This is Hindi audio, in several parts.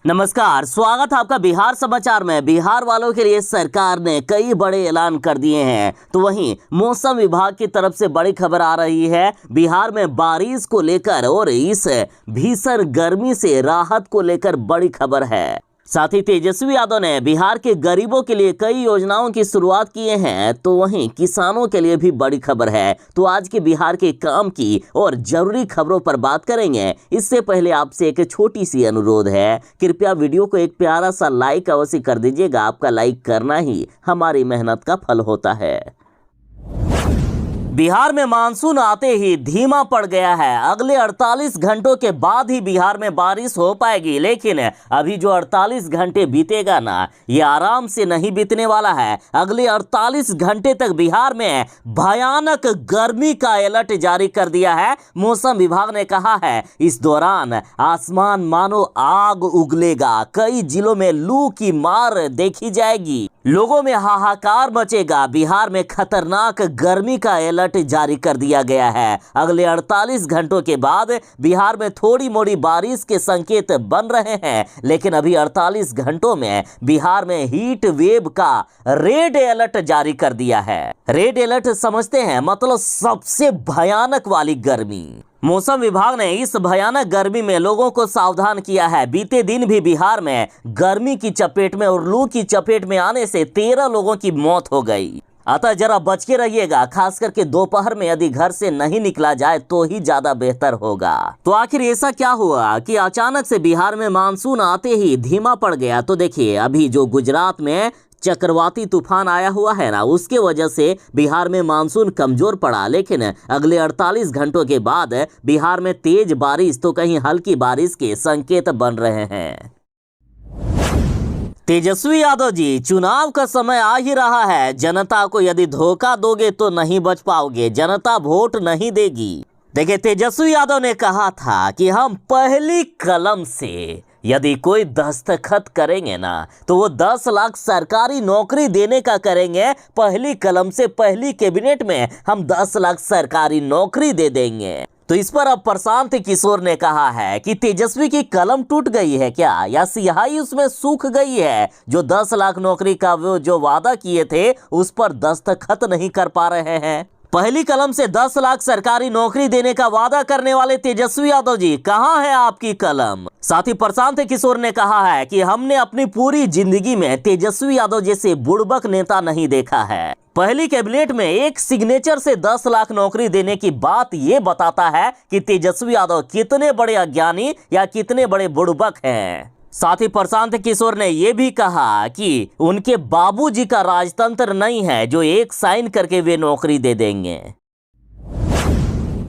नमस्कार, स्वागत है आपका बिहार समाचार में। बिहार वालों के लिए सरकार ने कई बड़े ऐलान कर दिए हैं। तो वहीं मौसम विभाग की तरफ से बड़ी खबर आ रही है। बिहार में बारिश को लेकर और इस भीषण गर्मी से राहत को लेकर बड़ी खबर है। साथ ही तेजस्वी यादव ने बिहार के गरीबों के लिए कई योजनाओं की शुरुआत किए हैं। तो वहीं किसानों के लिए भी बड़ी खबर है। तो आज के बिहार के काम की और जरूरी खबरों पर बात करेंगे। इससे पहले आपसे एक छोटी सी अनुरोध है, कृपया वीडियो को एक प्यारा सा लाइक अवश्य कर दीजिएगा। आपका लाइक करना ही हमारी मेहनत का फल होता है। बिहार में मानसून आते ही धीमा पड़ गया है। अगले 48 घंटों के बाद ही बिहार में बारिश हो पाएगी, लेकिन अभी जो 48 घंटे बीतेगा ना, ये आराम से नहीं बीतने वाला है। अगले 48 घंटे तक बिहार में भयानक गर्मी का अलर्ट जारी कर दिया है। मौसम विभाग ने कहा है इस दौरान आसमान मानो आग उगलेगा। कई जिलों में लू की मार देखी जाएगी, लोगों में हाहाकार मचेगा। बिहार में खतरनाक गर्मी का अलर्ट जारी कर दिया गया है। अगले 48 घंटों के बाद बिहार में थोड़ी मोड़ी बारिश के संकेत बन रहे हैं, लेकिन अभी 48 घंटों में बिहार में हीट वेव का रेड अलर्ट जारी कर दिया है। रेड अलर्ट समझते हैं, मतलब सबसे भयानक वाली गर्मी। मौसम विभाग ने इस भयानक गर्मी में लोगों को सावधान किया है। बीते दिन भी बिहार में गर्मी की चपेट में और लू की चपेट में आने से 13 लोगों की मौत हो गई। अतः जरा बच के रहिएगा, खास करके दोपहर में यदि घर से नहीं निकला जाए तो ही ज्यादा बेहतर होगा। तो आखिर ऐसा क्या हुआ कि अचानक से बिहार में मानसून आते ही धीमा पड़ गया? तो देखिए, अभी जो गुजरात में चक्रवाती तूफान आया हुआ है ना, उसके वजह से बिहार में मानसून कमजोर पड़ा। लेकिन अगले 48 घंटों के बाद बिहार में तेज बारिश तो कहीं हल्की बारिश के संकेत बन रहे हैं। तेजस्वी यादव जी, चुनाव का समय आ ही रहा है। जनता को यदि धोखा दोगे तो नहीं बच पाओगे, जनता वोट नहीं देगी। देखिए, तेजस्वी यादव ने कहा था कि हम पहली कलम से यदि कोई दस्तखत करेंगे ना, तो वो 10 लाख सरकारी नौकरी देने का करेंगे। पहली कलम से पहली कैबिनेट में हम 10 लाख सरकारी नौकरी दे देंगे। तो इस पर अब प्रशांत किशोर ने कहा है कि तेजस्वी की कलम टूट गई है क्या, या स्याही उसमें सूख गई है? जो 10 लाख नौकरी का वो जो वादा किए थे उस पर दस्तखत नहीं कर पा रहे हैं। पहली कलम से 10 लाख सरकारी नौकरी देने का वादा करने वाले तेजस्वी यादव जी, कहां है आपकी कलम? साथ ही प्रशांत किशोर ने कहा है कि हमने अपनी पूरी जिंदगी में तेजस्वी यादव जैसे बुड़बक नेता नहीं देखा है। पहली कैबिनेट में एक सिग्नेचर से 10 लाख नौकरी देने की बात ये बताता है कि तेजस्वी यादव कितने बड़े अज्ञानी या कितने बड़े बुड़बक हैं। साथ ही प्रशांत किशोर ने यह भी कहा कि उनके बाबूजी का राजतंत्र नहीं है जो एक साइन करके वे नौकरी दे देंगे।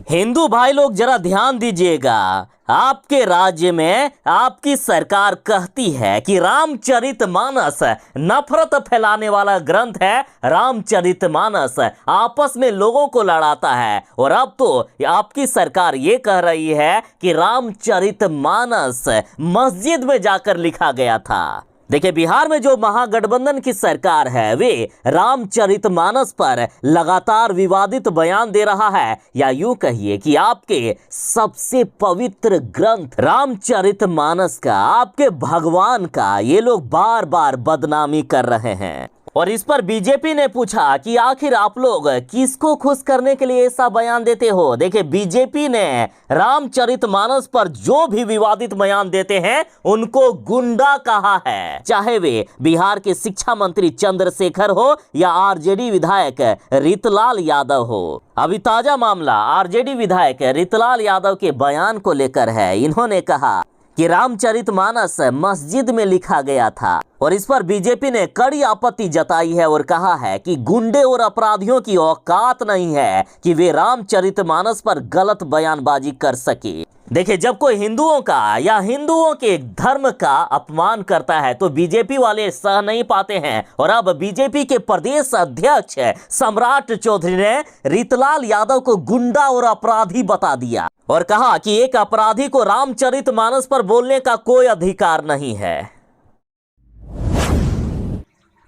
हिंदू भाई लोग जरा ध्यान दीजिएगा, आपके राज्य में आपकी सरकार कहती है कि रामचरितमानस नफरत फैलाने वाला ग्रंथ है। रामचरितमानस आपस में लोगों को लड़ाता है, और अब तो आपकी सरकार ये कह रही है कि रामचरितमानस मस्जिद में जाकर लिखा गया था। देखिए, बिहार में जो महागठबंधन की सरकार है वे रामचरितमानस पर लगातार विवादित बयान दे रहा है, या यूं कहिए कि आपके सबसे पवित्र ग्रंथ रामचरितमानस का, आपके भगवान का ये लोग बार बार बदनामी कर रहे हैं। और इस पर बीजेपी ने पूछा कि आखिर आप लोग किसको खुश करने के लिए ऐसा बयान देते हो? देखिए, बीजेपी ने रामचरितमानस पर जो भी विवादित बयान देते हैं उनको गुंडा कहा है, चाहे वे बिहार के शिक्षा मंत्री चंद्रशेखर हो या आरजेडी विधायक रितलाल यादव हो। अभी ताजा मामला आरजेडी विधायक रितलाल यादव के बयान को लेकर है। इन्होंने कहा कि रामचरितमानस मस्जिद में लिखा गया था, और इस पर बीजेपी ने कड़ी आपत्ति जताई है और कहा है कि गुंडे और अपराधियों की औकात नहीं है कि वे रामचरितमानस पर गलत बयानबाजी कर सके। देखिए, जब कोई हिंदुओं का या हिंदुओं के धर्म का अपमान करता है तो बीजेपी वाले सह नहीं पाते हैं, और अब बीजेपी के प्रदेश अध्यक्ष सम्राट चौधरी ने रितलाल यादव को गुंडा और अपराधी बता दिया और कहा कि एक अपराधी को रामचरितमानस पर बोलने का कोई अधिकार नहीं है।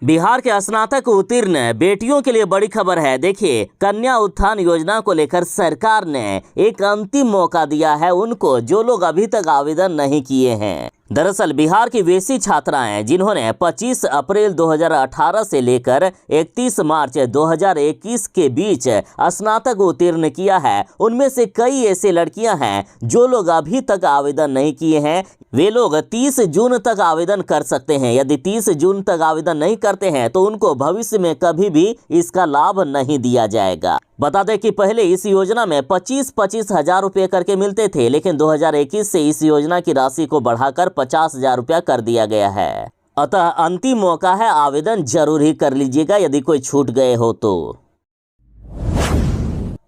बिहार के स्नातक उत्तीर्ण बेटियों के लिए बड़ी खबर है। देखिए, कन्या उत्थान योजना को लेकर सरकार ने एक अंतिम मौका दिया है उनको, जो लोग अभी तक आवेदन नहीं किए हैं। दरअसल बिहार की वैसी छात्राएं जिन्होंने 25 अप्रैल 2018 से लेकर 31 मार्च 2021 के बीच स्नातक उत्तीर्ण किया है, उनमें से कई ऐसे लड़कियां हैं जो लोग अभी तक आवेदन नहीं किए हैं। वे लोग 30 जून तक आवेदन कर सकते हैं। यदि 30 जून तक आवेदन नहीं करते हैं तो उनको भविष्य में कभी भी इसका लाभ नहीं दिया जाएगा। बता दें कि पहले इस योजना में 25-25 हजार रुपये करके मिलते थे, लेकिन 2021 से इस योजना की राशि को बढ़ाकर 50,000 रुपया कर दिया गया है। अतः अंतिम मौका है, आवेदन जरूर ही कर लीजिएगा यदि कोई छूट गए हो तो।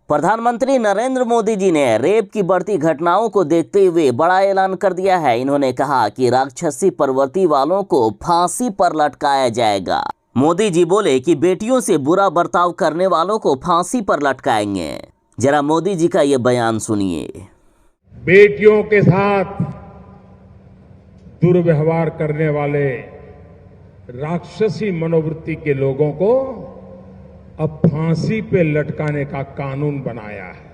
प्रधानमंत्री नरेंद्र मोदी जी ने रेप की बढ़ती घटनाओं को देखते हुए बड़ा ऐलान कर दिया है। इन्होंने कहा कि राक्षसी प्रवृत्ति वालों को फांसी पर लटकाया जाएगा। मोदी जी बोले कि बेटियों से बुरा बर्ताव करने वालों को फांसी पर लटकाएंगे। जरा मोदी जी का ये बयान सुनिए। बेटियों के साथ दुर्व्यवहार करने वाले राक्षसी मनोवृत्ति के लोगों को अब फांसी पे लटकाने का कानून बनाया है।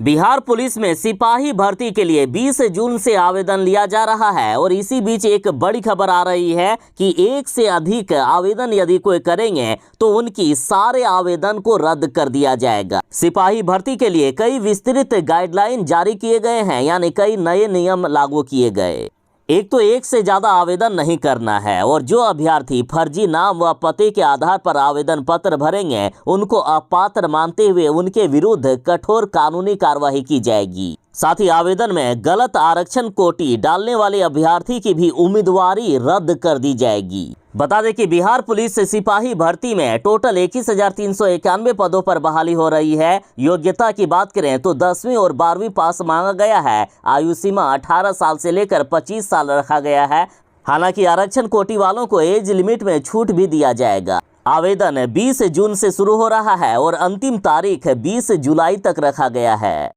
बिहार पुलिस में सिपाही भर्ती के लिए 20 जून से आवेदन लिया जा रहा है और इसी बीच एक बड़ी खबर आ रही है कि एक से अधिक आवेदन यदि कोई करेंगे तो उनकी सारे आवेदन को रद्द कर दिया जाएगा। सिपाही भर्ती के लिए कई विस्तृत गाइडलाइन जारी किए गए हैं, यानी कई नए नियम लागू किए गए। एक तो एक से ज्यादा आवेदन नहीं करना है और जो अभ्यर्थी फर्जी नाम व पते के आधार पर आवेदन पत्र भरेंगे उनको अपात्र मानते हुए उनके विरुद्ध कठोर कानूनी कार्रवाई की जाएगी। साथ ही आवेदन में गलत आरक्षण कोटी डालने वाले अभ्यर्थी की भी उम्मीदवारी रद्द कर दी जाएगी। बता दें कि बिहार पुलिस से सिपाही भर्ती में टोटल 21,391 पदों पर बहाली हो रही है। योग्यता की बात करें तो 10वीं और 12वीं पास मांगा गया है। आयु सीमा 18 साल से लेकर 25 साल रखा गया है। हालांकि आरक्षण कोटी वालों को एज लिमिट में छूट भी दिया जाएगा। आवेदन 20 जून से शुरू हो रहा है और अंतिम तारीख 20 जुलाई तक रखा गया है।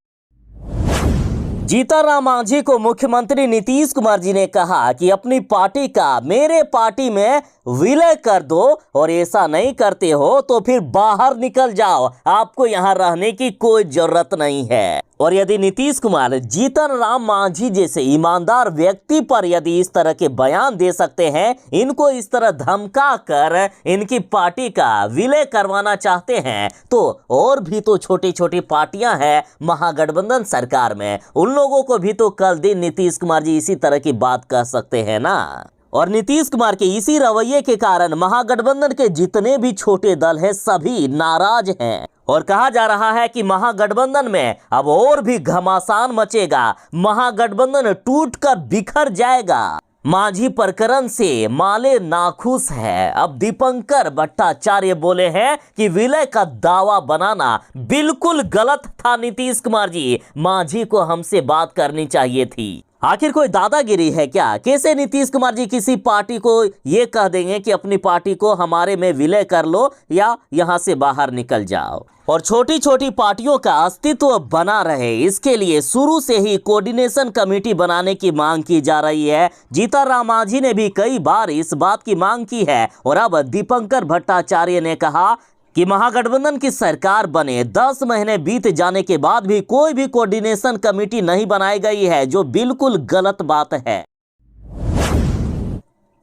जीतनराम मांझी को मुख्यमंत्री नीतीश कुमार जी ने कहा कि अपनी पार्टी का मेरे पार्टी में विलय कर दो और ऐसा नहीं करते हो तो फिर बाहर निकल जाओ, आपको यहाँ रहने की कोई जरूरत नहीं है। और यदि नीतीश कुमार जीतनराम मांझी जैसे ईमानदार व्यक्ति पर यदि इस तरह के बयान दे सकते हैं, इनको इस तरह धमका कर इनकी पार्टी का विलय करवाना चाहते हैं, तो और भी तो छोटी छोटी पार्टियां हैं महागठबंधन सरकार में, उन लोगों को भी तो कल दिन नीतीश कुमार जी इसी तरह की बात कह सकते हैं ना। और नीतीश कुमार के इसी रवैये के कारण महागठबंधन के जितने भी छोटे दल हैं सभी नाराज हैं और कहा जा रहा है कि महागठबंधन में अब और भी घमासान मचेगा, महागठबंधन टूटकर बिखर जाएगा। मांझी प्रकरण से माले नाखुश है। अब दीपंकर भट्टाचार्य बोले हैं कि विलय का दावा बनाना बिल्कुल गलत था। नीतीश कुमार जी, मांझी को हमसे बात करनी चाहिए थी। आखिर कोई दादागिरी है क्या? कैसे नीतीश कुमार जी किसी पार्टी को ये कह देंगे कि अपनी पार्टी को हमारे में विलय कर लो या यहाँ से बाहर निकल जाओ? और छोटी छोटी पार्टियों का अस्तित्व बना रहे, इसके लिए शुरू से ही कोऑर्डिनेशन कमेटी बनाने की मांग की जा रही है। जीतनराम मांझी ने भी कई बार इस बात की मांग की है और अब दीपंकर भट्टाचार्य ने कहा कि महागठबंधन की सरकार बने 10 महीने बीत जाने के बाद भी कोई भी कोऑर्डिनेशन कमेटी नहीं बनाई गई है, जो बिल्कुल गलत बात है।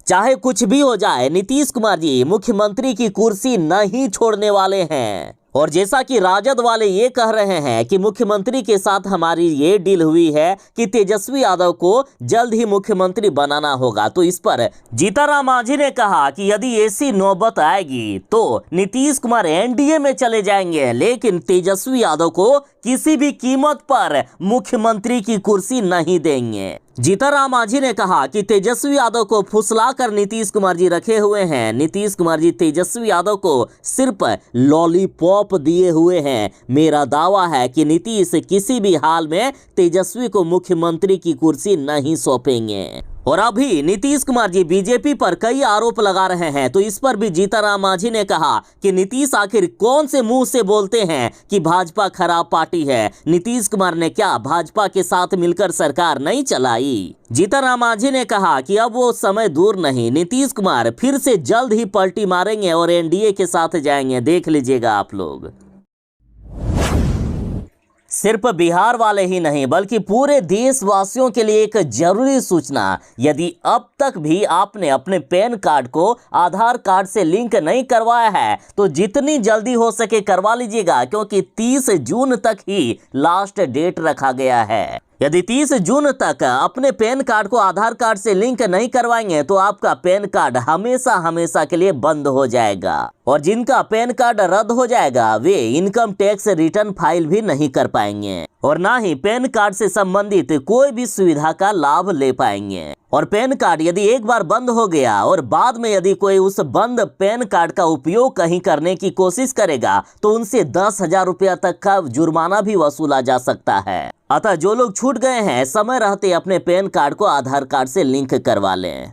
चाहे कुछ भी हो जाए, नीतीश कुमार जी मुख्यमंत्री की कुर्सी नहीं छोड़ने वाले हैं। और जैसा कि राजद वाले ये कह रहे हैं कि मुख्यमंत्री के साथ हमारी ये डील हुई है कि तेजस्वी यादव को जल्द ही मुख्यमंत्री बनाना होगा, तो इस पर जीतनराम मांझी ने कहा कि यदि ऐसी नौबत आएगी तो नीतीश कुमार एनडीए में चले जाएंगे, लेकिन तेजस्वी यादव को किसी भी कीमत पर मुख्यमंत्री की कुर्सी नहीं देंगे। जीतनराम मांझी ने कहा कि तेजस्वी यादव को फुसलाकर नीतीश कुमार जी रखे हुए हैं। नीतीश कुमार जी तेजस्वी यादव को सिर्फ लॉलीपॉप दिए हुए हैं। मेरा दावा है कि नीतीश किसी भी हाल में तेजस्वी को मुख्यमंत्री की कुर्सी नहीं सौंपेंगे। और अभी नीतीश कुमार जी बीजेपी पर कई आरोप लगा रहे हैं, तो इस पर भी जीतनराम मांझी ने कहा कि नीतीश आखिर कौन से मुंह से बोलते हैं कि भाजपा खराब पार्टी है? नीतीश कुमार ने क्या भाजपा के साथ मिलकर सरकार नहीं चलाई? जीतनराम मांझी ने कहा कि अब वो समय दूर नहीं, नीतीश कुमार फिर से जल्द ही पलटी मारेंगे और एनडीए के साथ जाएंगे, देख लीजिएगा आप लोग। सिर्फ बिहार वाले ही नहीं बल्कि पूरे देशवासियों के लिए एक जरूरी सूचना, यदि अब तक भी आपने अपने पैन कार्ड को आधार कार्ड से लिंक नहीं करवाया है तो जितनी जल्दी हो सके करवा लीजिएगा, क्योंकि 30 जून तक ही लास्ट डेट रखा गया है। यदि 30 जून तक अपने पैन कार्ड को आधार कार्ड से लिंक नहीं करवाएंगे तो आपका पैन कार्ड हमेशा हमेशा के लिए बंद हो जाएगा, और जिनका पैन कार्ड रद्द हो जाएगा वे इनकम टैक्स रिटर्न फाइल भी नहीं कर पाएंगे और ना ही पैन कार्ड से संबंधित कोई भी सुविधा का लाभ ले पाएंगे। और पैन कार्ड यदि एक बार बंद हो गया और बाद में यदि कोई उस बंद पैन कार्ड का उपयोग कहीं करने की कोशिश करेगा तो उनसे 10,000 रुपया तक का जुर्माना भी वसूला जा सकता है। अतः जो लोग छूट गए हैं समय रहते अपने पैन कार्ड को आधार कार्ड से लिंक करवा लें।